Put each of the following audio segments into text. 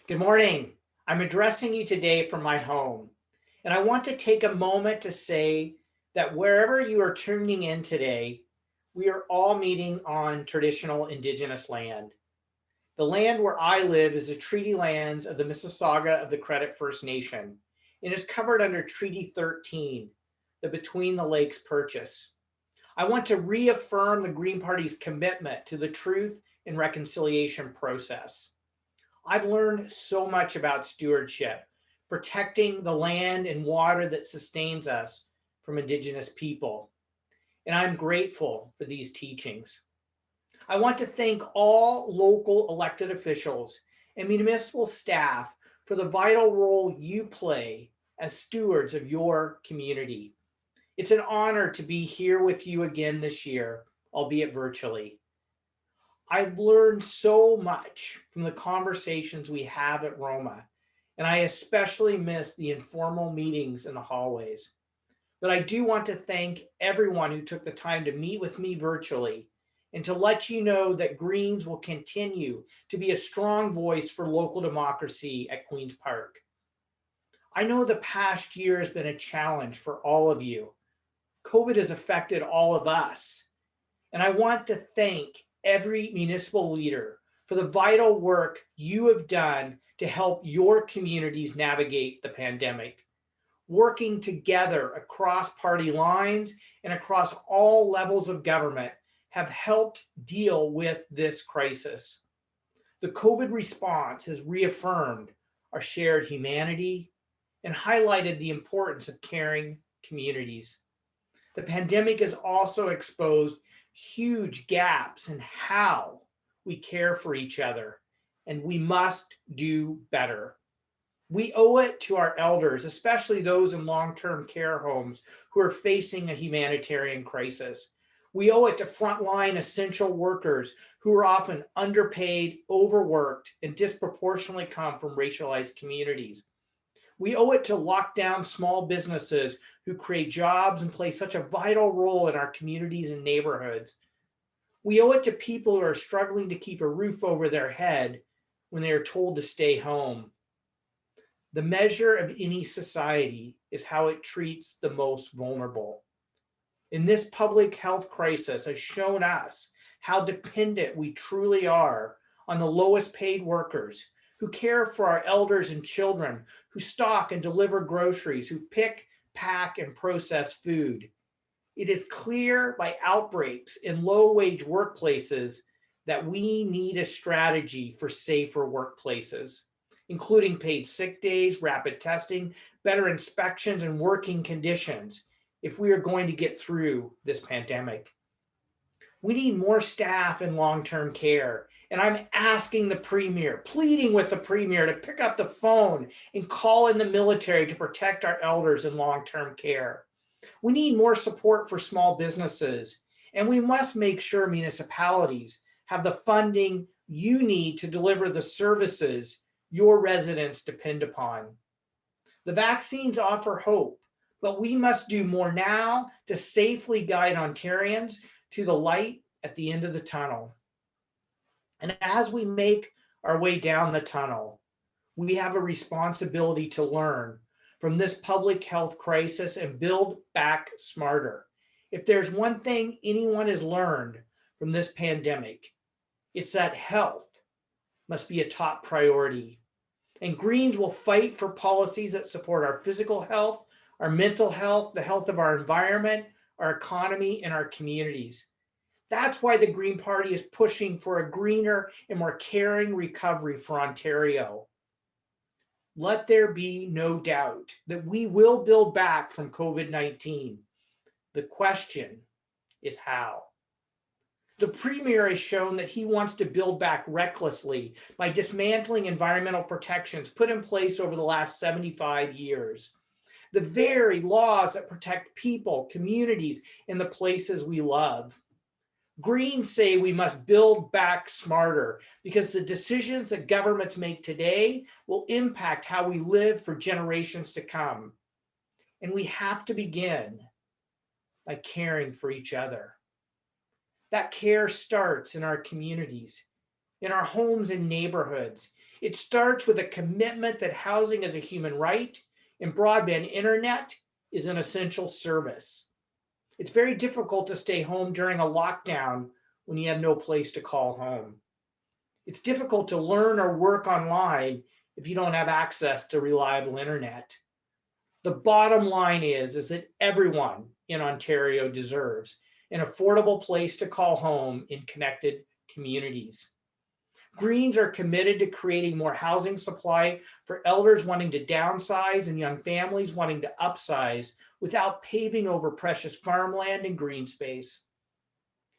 Good morning. I'm addressing you today from my home, and I want to take a moment to say that wherever you are tuning in today, we are all meeting on traditional Indigenous land. The land where I live is the treaty lands of the Mississauga of the Credit First Nation and is covered under Treaty 13, the Between the Lakes Purchase. I want to reaffirm the Green Party's commitment to the truth and reconciliation process. I've learned so much about stewardship, protecting the land and water that sustains us from Indigenous people, and I'm grateful for these teachings. I want to thank all local elected officials and municipal staff for the vital role you play as stewards of your community. It's an honor to be here with you again this year, albeit virtually. I've learned so much from the conversations we have at ROMA, and I especially miss the informal meetings in the hallways. But I do want to thank everyone who took the time to meet with me virtually and to let you know that Greens will continue to be a strong voice for local democracy at Queen's Park. I know the past year has been a challenge for all of you. COVID has affected all of us, and I want to thank every municipal leader for the vital work you have done to help your communities navigate the pandemic. Working together across party lines and across all levels of government have helped deal with this crisis. The COVID response has reaffirmed our shared humanity and highlighted the importance of caring communities. The pandemic has also exposed huge gaps in how we care for each other, and we must do better. We owe it to our elders, especially those in long-term care homes who are facing a humanitarian crisis. We owe it to frontline essential workers who are often underpaid, overworked, and disproportionately come from racialized communities. We owe it to lockdown small businesses who create jobs and play such a vital role in our communities and neighborhoods. We owe it to people who are struggling to keep a roof over their head when they are told to stay home. The measure of any society is how it treats the most vulnerable. And this public health crisis has shown us how dependent we truly are on the lowest paid workers who care for our elders and children, who stock and deliver groceries, who pick, pack, and process food. It is clear by outbreaks in low-wage workplaces that we need a strategy for safer workplaces, including paid sick days, rapid testing, better inspections, and working conditions if we are going to get through this pandemic. We need more staff in long-term care. And I'm asking the Premier, pleading with the Premier to pick up the phone and call in the military to protect our elders in long-term care. We need more support for small businesses, and we must make sure municipalities have the funding you need to deliver the services your residents depend upon. The vaccines offer hope, but we must do more now to safely guide Ontarians to the light at the end of the tunnel. And as we make our way down the tunnel, we have a responsibility to learn from this public health crisis and build back smarter. If there's one thing anyone has learned from this pandemic, it's that health must be a top priority. And Greens will fight for policies that support our physical health, our mental health, the health of our environment, our economy, and our communities. That's why the Green Party is pushing for a greener and more caring recovery for Ontario. Let there be no doubt that we will build back from COVID-19. The question is how. The Premier has shown that he wants to build back recklessly by dismantling environmental protections put in place over the last 75 years. The very laws that protect people, communities, and the places we love. Greens say we must build back smarter because the decisions that governments make today will impact how we live for generations to come. And we have to begin by caring for each other. That care starts in our communities. in our homes and neighborhoods. It starts with a commitment that housing is a human right and broadband internet is an essential service. It's very difficult to stay home during a lockdown when you have no place to call home. It's difficult to learn or work online if you don't have access to reliable internet. The bottom line is that everyone in Ontario deserves an affordable place to call home in connected communities. Greens are committed to creating more housing supply for elders wanting to downsize and young families wanting to upsize without paving over precious farmland and green space.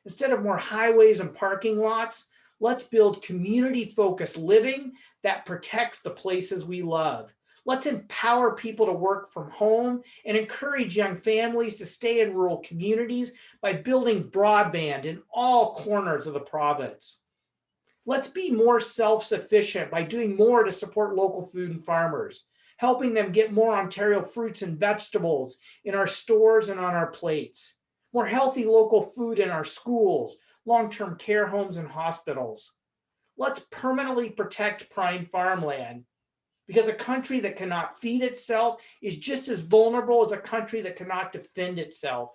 Instead of more highways and parking lots, let's build community-focused living that protects the places we love. Let's empower people to work from home and encourage young families to stay in rural communities by building broadband in all corners of the province. Let's be more self-sufficient by doing more to support local food and farmers, helping them get more Ontario fruits and vegetables in our stores and on our plates, more healthy local food in our schools, long-term care homes and hospitals. Let's permanently protect prime farmland, because a country that cannot feed itself is just as vulnerable as a country that cannot defend itself.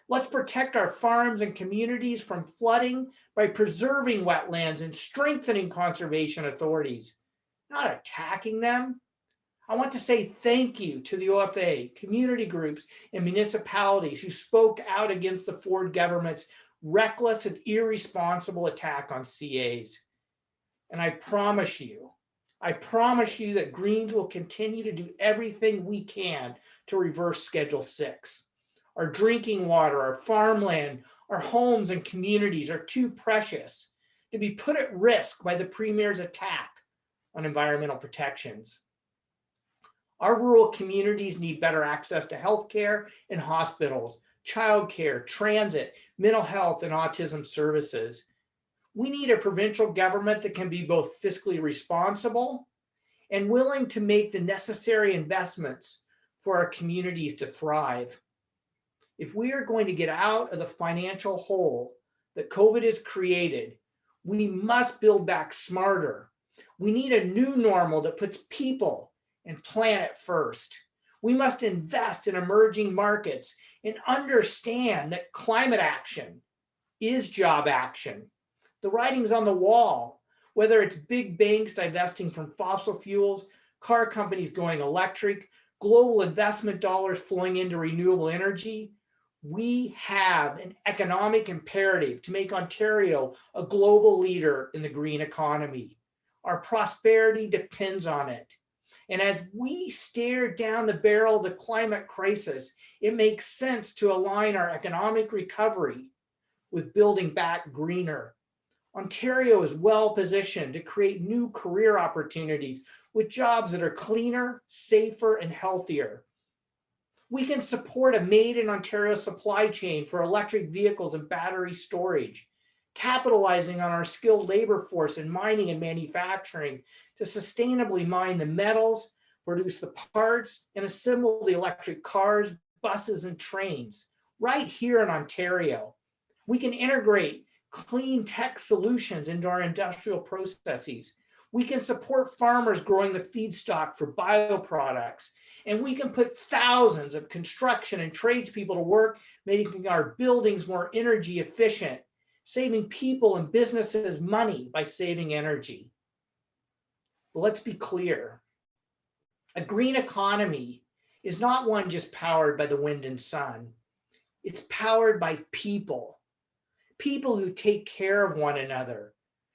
Let's protect our farms and communities from flooding by preserving wetlands and strengthening conservation authorities, not attacking them. I want to say thank you to the OFA, community groups, and municipalities who spoke out against the Ford government's reckless and irresponsible attack on CAs. And I promise you that Greens will continue to do everything we can to reverse Schedule 6. Our drinking water, our farmland, our homes and communities are too precious to be put at risk by the Premier's attack on environmental protections. Our rural communities need better access to healthcare and hospitals, childcare, transit, mental health, and autism services. We need a provincial government that can be both fiscally responsible and willing to make the necessary investments for our communities to thrive. If we are going to get out of the financial hole that COVID has created, we must build back smarter. We need a new normal that puts people and planet first. We must invest in emerging markets and understand that climate action is job action. The writing's on the wall, whether it's big banks divesting from fossil fuels, car companies going electric, global investment dollars flowing into renewable energy. We have an economic imperative to make Ontario a global leader in the green economy. Our prosperity depends on it. And as we stare down the barrel of the climate crisis, it makes sense to align our economic recovery with building back greener. Ontario is well positioned to create new career opportunities with jobs that are cleaner, safer, and healthier. We can support a made in Ontario supply chain for electric vehicles and battery storage, capitalizing on our skilled labor force in mining and manufacturing to sustainably mine the metals, produce the parts, and assemble the electric cars, buses, and trains right here in Ontario. We can integrate clean tech solutions into our industrial processes. We can support farmers growing the feedstock for bioproducts. And we can put thousands of construction and tradespeople to work, making our buildings more energy efficient, saving people and businesses money by saving energy. But let's be clear. A green economy is not one just powered by the wind and sun. It's powered by people who take care of one another.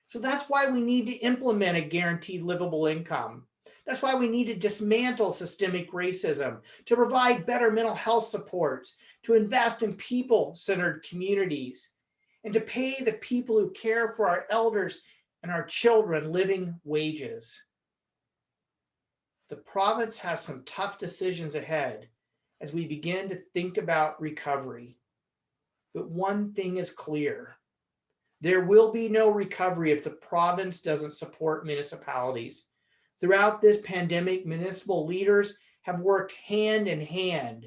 So that's why we need to implement a guaranteed livable income. That's why we need to dismantle systemic racism, to provide better mental health supports, to invest in people-centered communities, and to pay the people who care for our elders and our children living wages. The province has some tough decisions ahead as we begin to think about recovery. But one thing is clear. There will be no recovery if the province doesn't support municipalities. Throughout this pandemic, municipal leaders have worked hand in hand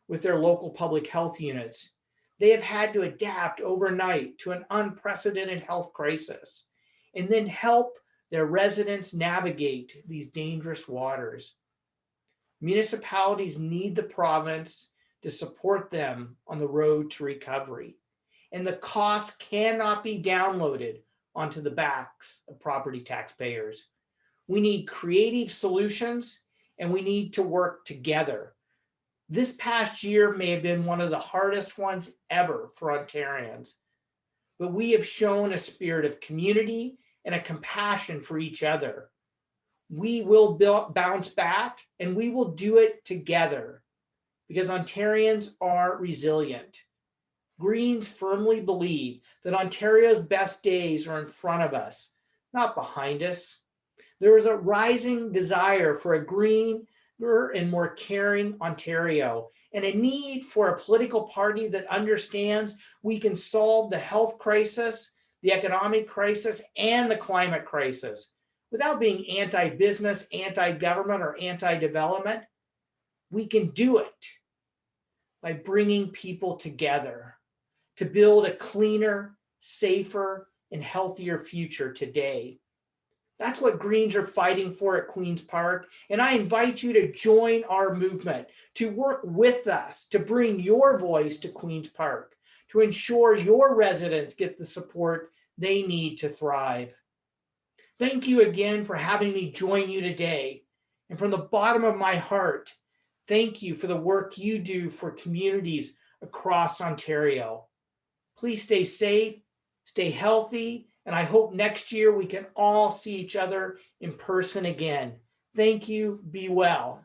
with their local public health units. They have had to adapt overnight to an unprecedented health crisis. and then help their residents navigate these dangerous waters. Municipalities need the province to support them on the road to recovery, and the cost cannot be downloaded onto the backs of property taxpayers. We need creative solutions, and we need to work together. This past year may have been one of the hardest ones ever for Ontarians, but we have shown a spirit of community and a compassion for each other. We will bounce back, and we will do it together because Ontarians are resilient. Greens firmly believe that Ontario's best days are in front of us, not behind us. There is a rising desire for a greener and more caring Ontario, and a need for a political party that understands we can solve the health crisis, the economic crisis, and the climate crisis without being anti-business, anti-government, or anti-development. We can do it by bringing people together to build a cleaner, safer, and healthier future today. That's what Greens are fighting for at Queen's Park, and I invite you to join our movement, to work with us, to bring your voice to Queen's Park, to ensure your residents get the support they need to thrive. Thank you again for having me join you today. And from the bottom of my heart, thank you for the work you do for communities across Ontario. Please stay safe, stay healthy, and I hope next year we can all see each other in person again. Thank you. Be well.